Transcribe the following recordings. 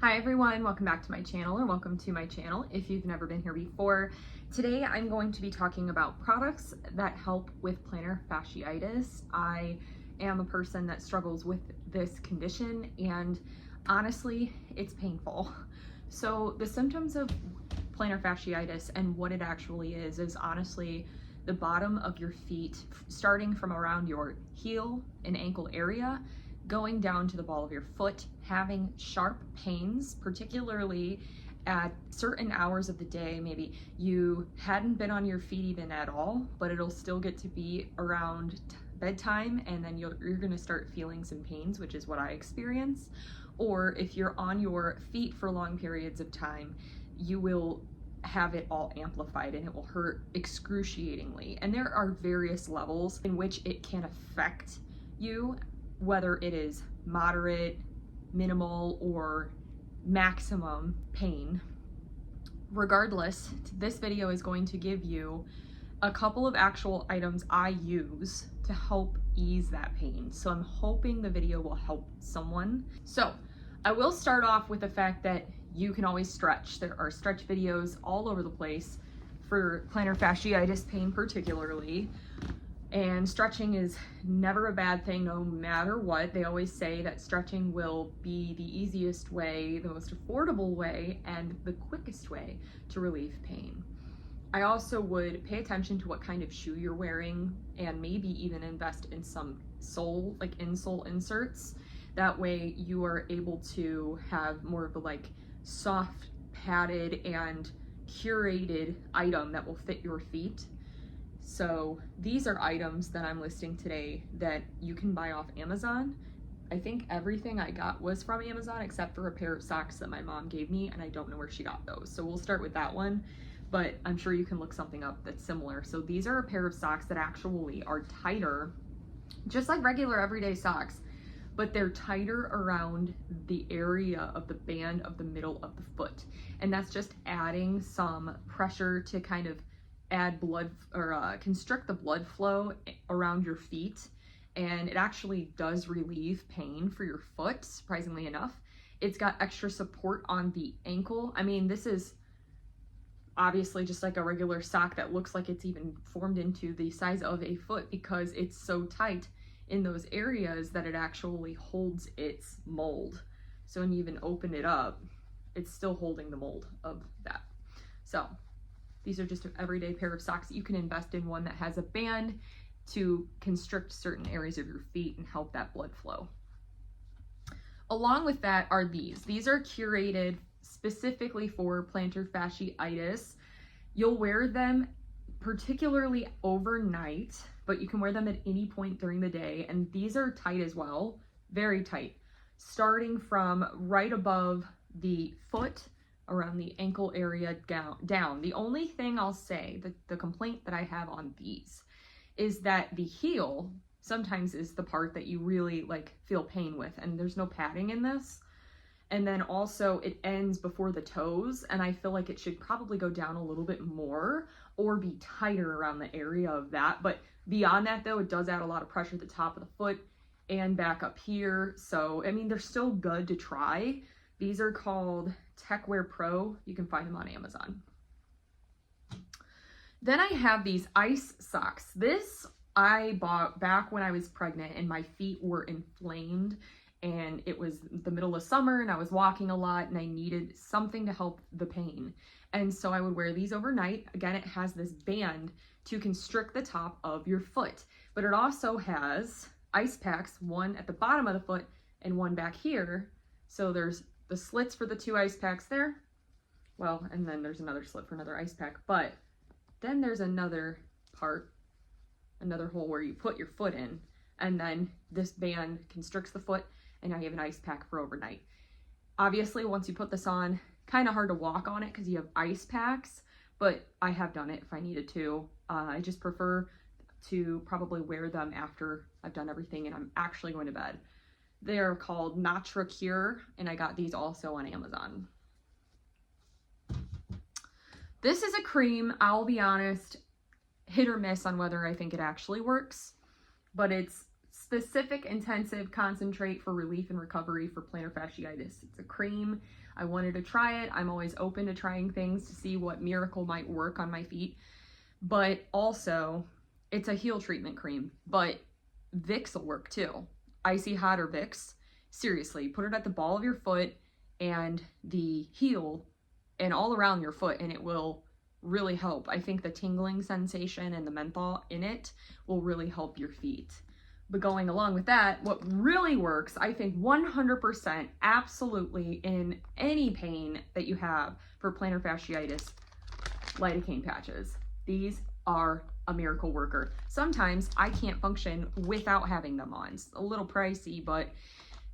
Hi everyone, welcome back to my channel, or welcome to my channel if you've never been here before. Today I'm going to be talking about products that help with plantar fasciitis. I am a person that struggles with this condition, and honestly, it's painful. So the symptoms of plantar fasciitis and what it actually is honestly the bottom of your feet, starting from around your heel and ankle area, going down to the ball of your foot, having sharp pains, particularly at certain hours of the day. Maybe you hadn't been on your feet even at all, but it'll still get to be around bedtime, and then you're gonna start feeling some pains, which is what I experience. Or if you're on your feet for long periods of time, you will have it all amplified and it will hurt excruciatingly. And there are various levels in which it can affect you, whether it is moderate, minimal, or maximum pain. Regardless, this video is going to give you a couple of actual items I use to help ease that pain. So I'm hoping the video will help someone. So I will start off with the fact that you can always stretch. There are stretch videos all over the place for plantar fasciitis pain particularly. And stretching is never a bad thing, no matter what. They always say that stretching will be the easiest way, the most affordable way, and the quickest way to relieve pain. I also would pay attention to what kind of shoe you're wearing, and maybe even invest in some sole, like insole inserts. That way you are able to have more of a soft, padded, and curated item that will fit your feet. So these are items that I'm listing today that you can buy off Amazon. I think everything I got was from Amazon except for a pair of socks that my mom gave me, and I don't know where she got those. So we'll start with that one, but I'm sure you can look something up that's similar. So these are a pair of socks that actually are tighter, just like regular everyday socks, but they're tighter around the area of the band of the middle of the foot. And that's just adding some pressure to kind of add blood, or constrict the blood flow around your feet. And it actually does relieve pain for your foot, surprisingly enough. It's got extra support on the ankle. I mean, this is obviously just like a regular sock that looks like it's even formed into the size of a foot because it's so tight in those areas that it actually holds its mold. So when you even open it up, it's still holding the mold of that. So these are just an everyday pair of socks. You can invest in one that has a band to constrict certain areas of your feet and help that blood flow. Along with that are these. These are curated specifically for plantar fasciitis. You'll wear them particularly overnight, but you can wear them at any point during the day. And these are tight as well, very tight, starting from right above the foot, around the ankle area down. The only thing I'll say, the complaint that I have on these is that the heel sometimes is the part that you really feel pain with, and there's no padding in this. And then also it ends before the toes, and I feel like it should probably go down a little bit more or be tighter around the area of that. But beyond that though, it does add a lot of pressure at the top of the foot and back up here. So I mean, they're still good to try. These are called Techwear Pro. You can find them on Amazon. Then I have these ice socks. This I bought back when I was pregnant and my feet were inflamed, and it was the middle of summer and I was walking a lot and I needed something to help the pain. And so I would wear these overnight. Again, it has this band to constrict the top of your foot, but it also has ice packs, one at the bottom of the foot and one back here. So there's the slits for the two ice packs there. Well, and then there's another slit for another ice pack, but then there's another part, another hole where you put your foot in, and then this band constricts the foot, and now you have an ice pack for overnight. Obviously, once you put this on, kind of hard to walk on it because you have ice packs, but I have done it if I needed to. I just prefer to probably wear them after I've done everything and I'm actually going to bed. They're called Natra Cure, and I got these also on Amazon. This is a cream, I'll be honest, hit or miss on whether I think it actually works, but it's specific intensive concentrate for relief and recovery for plantar fasciitis. It's a cream. I wanted to try it. I'm always open to trying things to see what miracle might work on my feet. But also, it's a heel treatment cream, but Vicks will work too. Icy hot or Vicks. Seriously, put it at the ball of your foot and the heel and all around your foot, and it will really help. I think the tingling sensation and the menthol in it will really help your feet. But going along with that, what really works, I think 100% absolutely in any pain that you have for plantar fasciitis, lidocaine patches. These are a miracle worker. Sometimes I can't function without having them on. It's a little pricey, but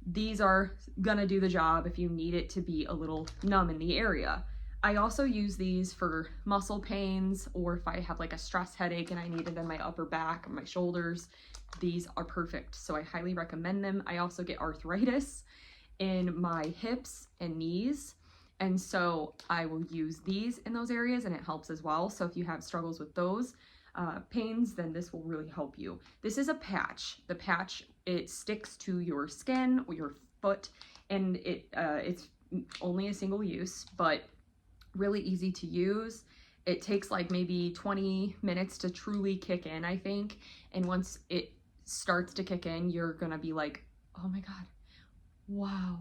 these are gonna do the job if you need it to be a little numb in the area. I also use these for muscle pains, or if I have like a stress headache and I need it in my upper back or my shoulders, these are perfect. So I highly recommend them. I also get arthritis in my hips and knees, and so I will use these in those areas, and it helps as well. So if you have struggles with those pains, then this will really help you. This is a patch. The patch, it sticks to your skin or your foot, and it's only a single use, but really easy to use. It takes like maybe 20 minutes to truly kick in, I think. And once it starts to kick in, you're gonna be like, oh my God, wow.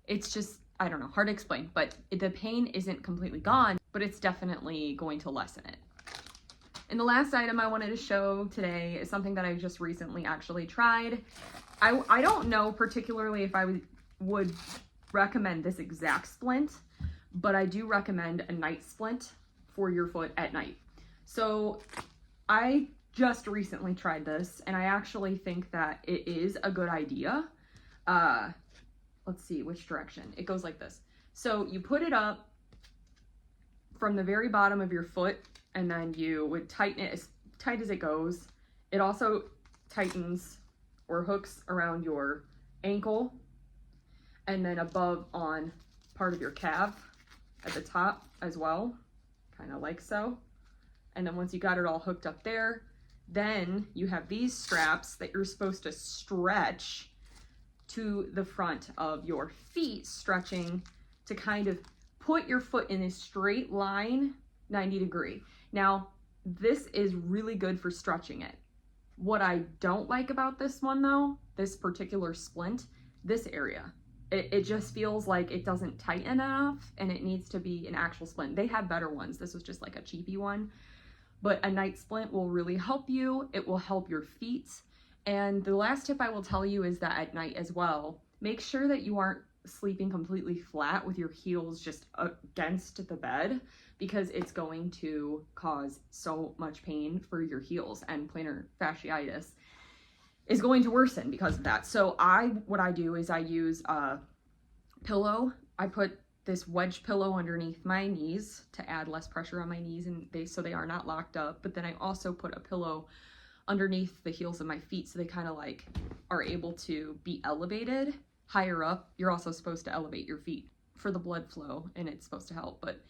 It's just, I don't know, hard to explain, but the pain isn't completely gone, but it's definitely going to lessen it. And the last item I wanted to show today is something that I just recently actually tried. I don't know particularly if I would recommend this exact splint, but I do recommend a night splint for your foot at night. So I just recently tried this, and I actually think that it is a good idea. Let's see which direction. It goes like this. So you put it up from the very bottom of your foot, and then you would tighten it as tight as it goes. It also tightens or hooks around your ankle, and then above on part of your calf at the top as well, kind of like so. And then once you got it all hooked up there, then you have these straps that you're supposed to stretch to the front of your feet, stretching to kind of put your foot in a straight line, 90 degree. Now, this is really good for stretching it. What I don't like about this one though, this particular splint, this area, it just feels like it doesn't tighten enough, and it needs to be an actual splint. They have better ones. This was just like a cheapy one, but a night splint will really help you. It will help your feet. And the last tip I will tell you is that at night as well, make sure that you aren't sleeping completely flat with your heels just against the bed, because it's going to cause so much pain for your heels, and plantar fasciitis is going to worsen because of that. So what I do is I use a pillow. I put this wedge pillow underneath my knees to add less pressure on my knees, and so they are not locked up. But then I also put a pillow underneath the heels of my feet, so they kind of like are able to be elevated higher up. You're also supposed to elevate your feet for the blood flow, and it's supposed to help. But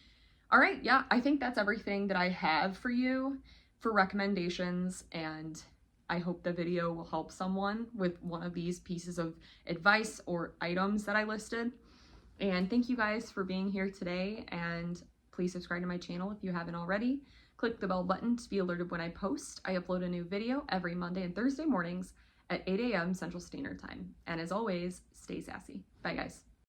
all right, yeah, I think that's everything that I have for you for recommendations, and I hope the video will help someone with one of these pieces of advice or items that I listed. And thank you guys for being here today, and please subscribe to my channel if you haven't already. Click the bell button to be alerted when I post. I upload a new video every Monday and Thursday mornings at 8 a.m. Central Standard Time. And as always, stay sassy. Bye guys.